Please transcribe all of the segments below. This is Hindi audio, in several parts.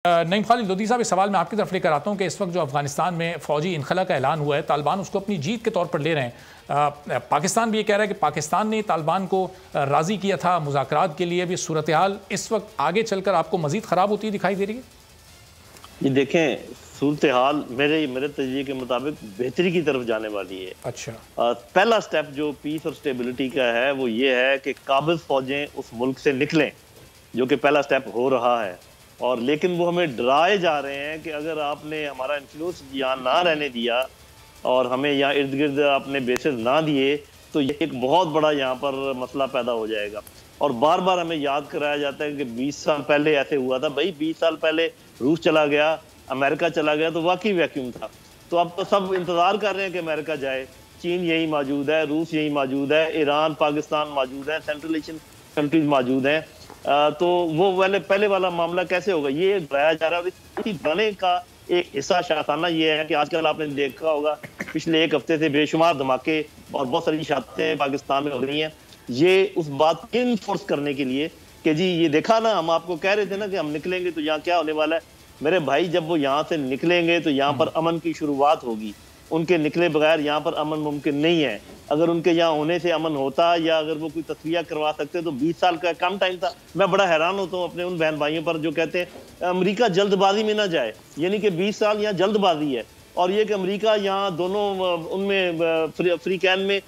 नईम खालिद लोधी साहब, इस सवाल मैं आपकी तरफ लेकर आता हूँ कि इस वक्त जो अफगानिस्तान में फ़ौजी इनखला का ऐलान हुआ है, तालिबान उसको अपनी जीत के तौर पर ले रहे हैं। पाकिस्तान भी ये कह रहा है कि पाकिस्तान ने तालिबान को राज़ी किया था मुज़ाकरात के लिए। भी सूरत हाल इस वक्त आगे चलकर आपको मज़ीद ख़राब होती दिखाई दे रही है? ये देखें, सूरत हाल मेरे तजज़िये के मुताबिक बेहतरी की तरफ जाने वाली है। अच्छा, पहला स्टेप जो पीस और स्टेबिलिटी का है वो ये है कि काबिज़ फ़ौजें उस मुल्क से निकलें, जो कि पहला स्टेप हो रहा है। और लेकिन वो हमें डराए जा रहे हैं कि अगर आपने हमारा इन्फ्लुएंस यहाँ ना रहने दिया और हमें यहाँ इर्द गिर्द अपने बेसेस ना दिए तो ये एक बहुत बड़ा यहाँ पर मसला पैदा हो जाएगा। और बार बार हमें याद कराया जाता है कि 20 साल पहले ऐसे हुआ था। भाई 20 साल पहले रूस चला गया, अमेरिका चला गया तो वाकई वैक्यूम था। तो अब तो सब इंतज़ार कर रहे हैं कि अमेरिका जाए। चीन यही मौजूद है, रूस यही मौजूद है, ईरान, पाकिस्तान मौजूद है, सेंट्रल एशियन कंट्रीज मौजूद हैं। तो वो पहले वाला मामला कैसे होगा, ये डराया जा रहा है। और इसी डरने का एक हिस्सा शाताना ये है कि आजकल आपने देखा होगा पिछले एक हफ्ते से बेशुमार धमाके और बहुत सारी शातें पाकिस्तान में हो रही हैं। ये उस बात को इन्फोर्स करने के लिए कि जी ये देखा ना, हम आपको कह रहे थे ना कि हम निकलेंगे तो यहाँ क्या होने वाला है। मेरे भाई, जब वो यहाँ से निकलेंगे तो यहाँ पर अमन की शुरुआत होगी। उनके निकले बगैर यहाँ पर अमन मुमकिन नहीं है। अगर उनके यहाँ होने से अमन होता या अगर वो कोई तस्वीर करवा सकते तो 20 साल का कम टाइम था। मैं बड़ा हैरान होता हूँ अपने उन बहन भाइयों पर जो कहते हैं अमेरिका जल्दबाजी में ना जाए, यानी कि 20 साल यहाँ जल्दबाजी है। और ये कि अमेरिका यहाँ दोनों उनमें फ्री कैन में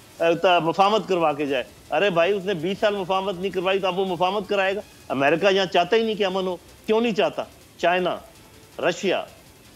मुफाहमत करवा के जाए। अरे भाई, उसने 20 साल मुफाहमत नहीं करवाई तो अब वो मुफाहमत कराएगा? अमेरिका यहाँ चाहता ही नहीं कि अमन हो। क्यों नहीं चाहता? China, Russia,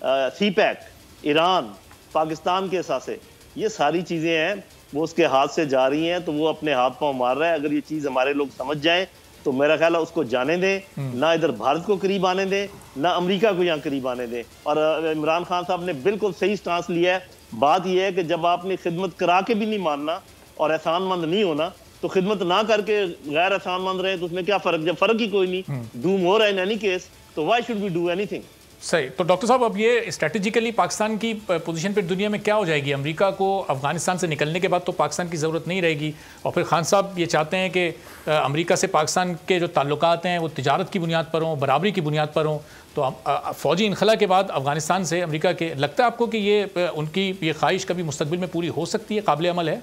CPEC, Iran, Pakistan के एहसासे, ये सारी चीज़ें हैं वो उसके हाथ से जा रही हैं, तो वो अपने हाथ पांव मार रहा है। अगर ये चीज़ हमारे लोग समझ जाएं तो मेरा ख्याल है उसको जाने दें, ना इधर भारत को करीब आने दें, ना अमेरिका को यहाँ करीब आने दें। और इमरान खान साहब ने बिल्कुल सही स्टांस लिया है। बात यह है कि जब आपने खिदमत करा के भी नहीं मानना और एहसानमंद नहीं होना, तो खिदमत ना करके गैर एहसानमंद रहे तो उसमें क्या फ़र्क? जब फ़र्क ही कोई नहीं, डूम हो रहा है इन एनी केस, तो why should we do anything? सही। तो डॉक्टर साहब, अब ये स्ट्रेटेजिकली पाकिस्तान की पोजीशन पर दुनिया में क्या हो जाएगी? अमेरिका को अफगानिस्तान से निकलने के बाद तो पाकिस्तान की ज़रूरत नहीं रहेगी, और फिर खान साहब ये चाहते हैं कि अमेरिका से पाकिस्तान के जो ताल्लुकात हैं वो तिजारत की बुनियाद पर हों, बराबरी की बुनियाद पर हों। तो फ़ौजी इनखला के बाद अफगानिस्तान से अमेरिका के, लगता है आपको कि ये उनकी ये ख्वाहिश कभी मुस्तकबिल में पूरी हो सकती है, काबिल अमल है?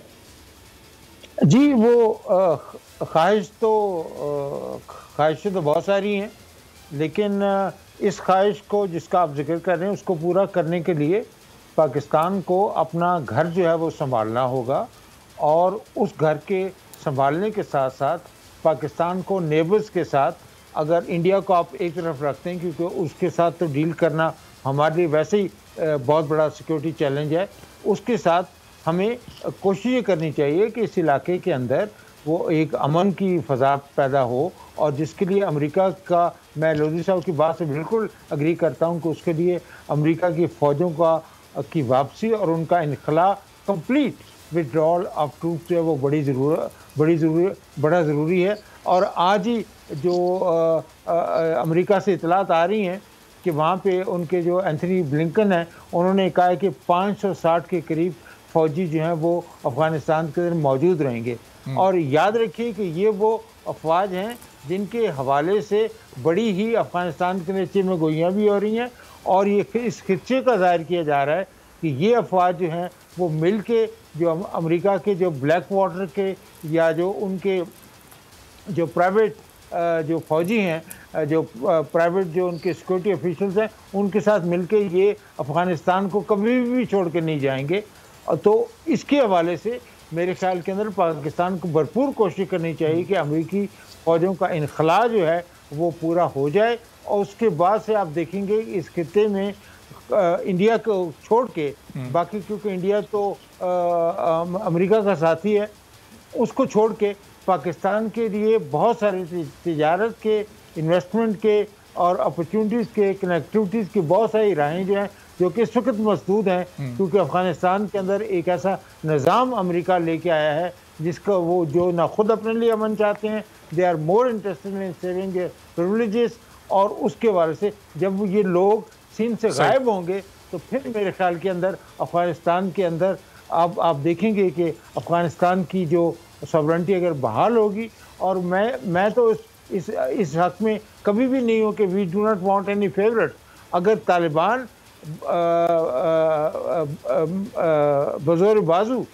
जी, वो ख्वाहिशें तो बहुत सारी हैं, लेकिन इस ख्वाहिश को जिसका आप जिक्र कर रहे हैं उसको पूरा करने के लिए पाकिस्तान को अपना घर जो है वो संभालना होगा। और उस घर के संभालने के साथ साथ पाकिस्तान को नेबर्स के साथ, अगर इंडिया को आप एक तरफ रखते हैं क्योंकि उसके साथ तो डील करना हमारे लिए वैसे ही बहुत बड़ा सिक्योरिटी चैलेंज है, उसके साथ हमें कोशिश ये करनी चाहिए कि इस इलाके के अंदर वो एक अमन की फ़ज़ा पैदा हो। और जिसके लिए अमेरिका का, मैं लोधी साहब की बात से बिल्कुल अग्री करता हूं कि उसके लिए अमेरिका की फ़ौजों की वापसी और उनका इनखला, कंप्लीट विड्रॉल ऑफ ट्रूप्स जो है वो बड़ा ज़रूरी है। और आज ही जो अमेरिका से इतलात आ रही हैं कि वहाँ पे उनके जो एंथनी ब्लिंकन हैं, उन्होंने कहा है कि 560 के करीब फ़ौजी जो हैं वो अफ़गानिस्तान के अंदर मौजूद रहेंगे। और याद रखिए कि ये वो अफवाज हैं जिनके हवाले से बड़ी ही अफ़गानिस्तान के नीचे में गोइयाँ भी हो रही हैं। और ये इस खिदशे का ज़ाहिर किया जा रहा है कि ये अफवाज जो हैं वो मिल के जो अमेरिका के जो ब्लैक वाटर के या जो उनके जो प्राइवेट जो फ़ौजी हैं, जो प्राइवेट जो उनके सिक्योरिटी ऑफिशियल्स हैं, उनके साथ मिलके ये अफ़गानिस्तान को कभी भी छोड़ के नहीं जाएंगे। तो इसके हवाले से मेरे ख्याल के अंदर पाकिस्तान को भरपूर कोशिश करनी चाहिए कि अमेरिकी फ़ौजों का इनखला जो है वो पूरा हो जाए। और उसके बाद से आप देखेंगे इस खित्ते में इंडिया को छोड़ के बाकी, क्योंकि इंडिया तो अमेरिका का साथी है, उसको छोड़ के पाकिस्तान के लिए बहुत सारे तिजारत के, इन्वेस्टमेंट के और अपॉर्चुनिटीज़ के, कनेक्टिविटीज़ की बहुत सारी राहें जो हैं जो कि इस वक्त मसदूद हैं, क्योंकि अफ़गानिस्तान के अंदर एक ऐसा निज़ाम अमेरिका लेके आया है जिसका वो जो ना खुद अपने लिए अमन चाहते हैं, they are more interested in saving privileges. और उसके बारे से जब ये लोग सीन से गायब होंगे तो फिर मेरे ख्याल के अंदर अफ़गानिस्तान के अंदर आप देखेंगे कि अफ़गानिस्तान की जो सॉवरेंटी अगर बहाल होगी। और मैं तो इस हक में कभी भी नहीं हूँ कि we do not want any favourite, अगर तालिबान बज़ोर बाजू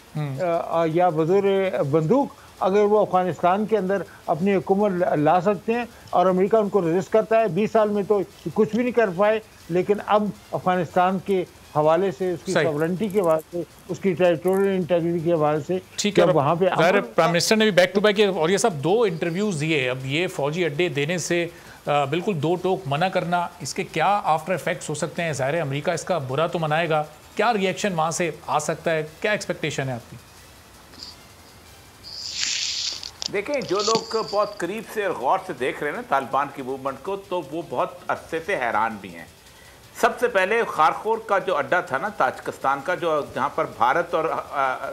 या बज़ोर बंदूक अगर वो अफ़गानिस्तान के अंदर अपनी हुकूमत ला सकते हैं और अमेरिका उनको रेजिस्ट करता है, 20 साल में तो कुछ भी नहीं कर पाए, लेकिन अब अफ़गानिस्तान के हवाले से, उसकी सॉवरेनिटी के हवाले से, उसकी टेरिटोरियल इंटीग्रिटी के हवाले से, ठीक है, वहाँ पे प्राइम मिनिस्टर ने भी बैक टू बैक और ये सब 2 इंटरव्यूज़ दिए। अब ये फौजी अड्डे देने से बिल्कुल 2 टोक मना करना, इसके क्या आफ्टर इफेक्ट्स हो सकते हैं? ज़ाहिर है अमेरिका इसका बुरा तो मनाएगा, क्या रिएक्शन वहाँ से आ सकता है, क्या एक्सपेक्टेशन है आपकी? देखें, जो लोग बहुत करीब से और गौर से देख रहे हैं ना तालिबान की मूवमेंट को, तो वो बहुत अरसे से हैरान भी हैं। सबसे पहले खारखोर का जो अड्डा था ना ताजिकिस्तान का, जो जहाँ पर भारत और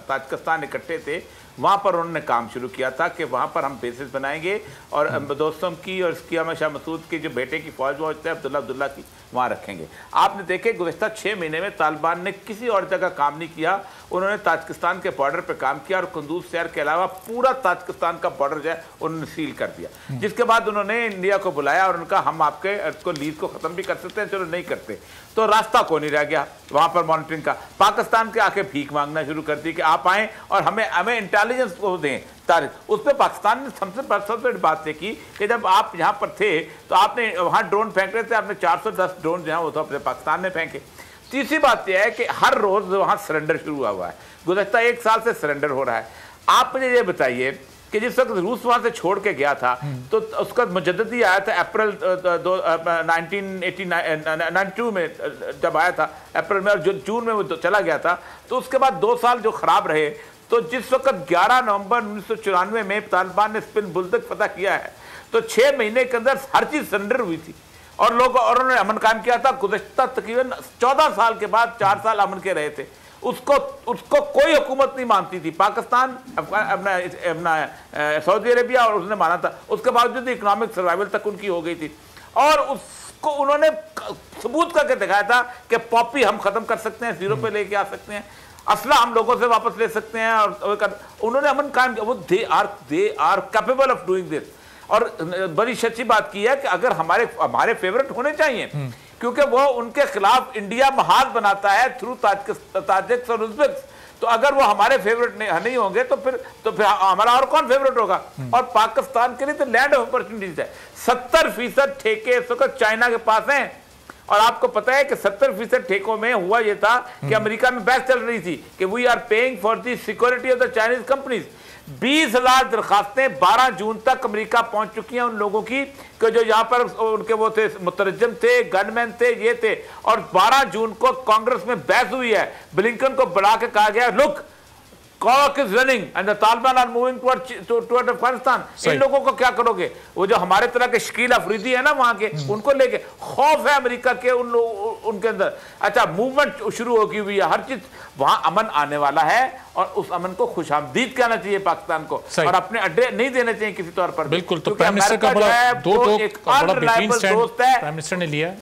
ताजिकिस्तान इकट्ठे थे, वहाँ पर उन्होंने काम शुरू किया था कि वहाँ पर हम बेसिस बनाएंगे और दोस्तों की और कियामा शाह मसूद की जो बेटे की फौज वो होता है अब्दुल्ला की, वहाँ रखेंगे। आपने देखे गुज़श्ता 6 महीने में तालिबान ने किसी और जगह काम नहीं किया, उन्होंने ताजिकिस्तान के बॉर्डर पर काम किया और कुंदूज शहर के अलावा पूरा ताजिकिस्तान का बॉर्डर जो है उन्होंने सील कर दिया। जिसके बाद उन्होंने इंडिया को बुलाया और उनका हम आपके लीज को ख़त्म भी कर सकते हैं, चलो नहीं करते, तो रास्ता को नहीं रह गया वहाँ पर मॉनिटरिंग का। पाकिस्तान के आके भीख मांगना शुरू कर दी कि आप आएँ और हमें इंटेलिजेंस को दें तारीख। उस पर पाकिस्तान ने सबसे बड़ी बात की कि जब आप यहाँ पर थे तो आपने वहाँ ड्रोन फेंक रहे थे, आपने 410 ड्रोन जो है वो तो अपने पाकिस्तान ने फेंके। तीसरी बात यह है कि हर रोज़ वहाँ सरेंडर शुरू हुआ है, गुज़श्ता 1 साल से सरेंडर हो रहा है। आप मुझे ये बताइए कि जिस वक्त रूस वहाँ से छोड़ के गया था तो उसका मुजद्ददी आया था अप्रैल 1992 में, जब आया था अप्रैल में और जून में वो चला गया था। तो उसके बाद 2 साल जो ख़राब रहे, तो जिस वक्त 11 नवंबर 1994 में तालिबान ने स्पिन बुलदक फतह किया है, तो 6 महीने के अंदर हर चीज़ सरेंडर हुई थी और उन्होंने अमन कायम किया था। गुज़श्ता तकरीबन 14 साल के बाद 4 साल अमन के रहे थे। उसको कोई हुकूमत नहीं मानती थी, पाकिस्तान, अपना सऊदी अरेबिया, और उसने माना था। उसके बावजूद इकोनॉमिक सर्वाइवल तक उनकी हो गई थी और उसको उन्होंने सबूत करके दिखाया था कि पॉपी हम ख़त्म कर सकते हैं, 0 पे लेके आ सकते हैं, असला हम लोगों से वापस ले सकते हैं। और उन्होंने अमन कायम किया। वो they are capable of doing this. और बड़ी सच्ची बात की है कि अगर हमारे फेवरेट होने चाहिए, क्योंकि वो उनके खिलाफ इंडिया महाज बनाता है थ्रू ताजिक्स और उज़्बेक्स, तो अगर वो हमारे फेवरेट नहीं होंगे तो फिर हमारा और कौन फेवरेट होगा? और पाकिस्तान के लिए तो लैंड ऑफ अपॉर्चुनिटीज है। 70% ठेके इस वक्त चाइना के पास हैं और आपको पता है कि 70% ठेकों में हुआ यह था कि अमेरिका में बहस चल रही थी कि we are paying for the security of the Chinese companies. 20,000 दरखास्तें 12 जून तक अमेरिका पहुंच चुकी हैं उन लोगों की कि जो यहाँ पर उनके वो थे, मुतरज्जम थे, गनमैन थे, ये थे। और 12 जून को कांग्रेस में बहस हुई है, ब्लिंकन को बुला के कहा गया, look cock is running and the Taliban are moving toward Afghanistan. इन लोगों को क्या करोगे? वो जो हमारे तरह के शकील अफरीदी है ना वहां के, उनको लेके खौफ है अमेरिका के उनके अंदर। अच्छा, मूवमेंट शुरू हो गई हुई है, हर चीज वहां अमन आने वाला है और उस अमन को खुशामदीद कहना चाहिए पाकिस्तान को और अपने अड्डे नहीं देने चाहिए किसी तौर पर। बिल्कुल। तो प्राइम मिनिस्टर का बड़ा दोस्त है, प्राइम मिनिस्टर ने लिया।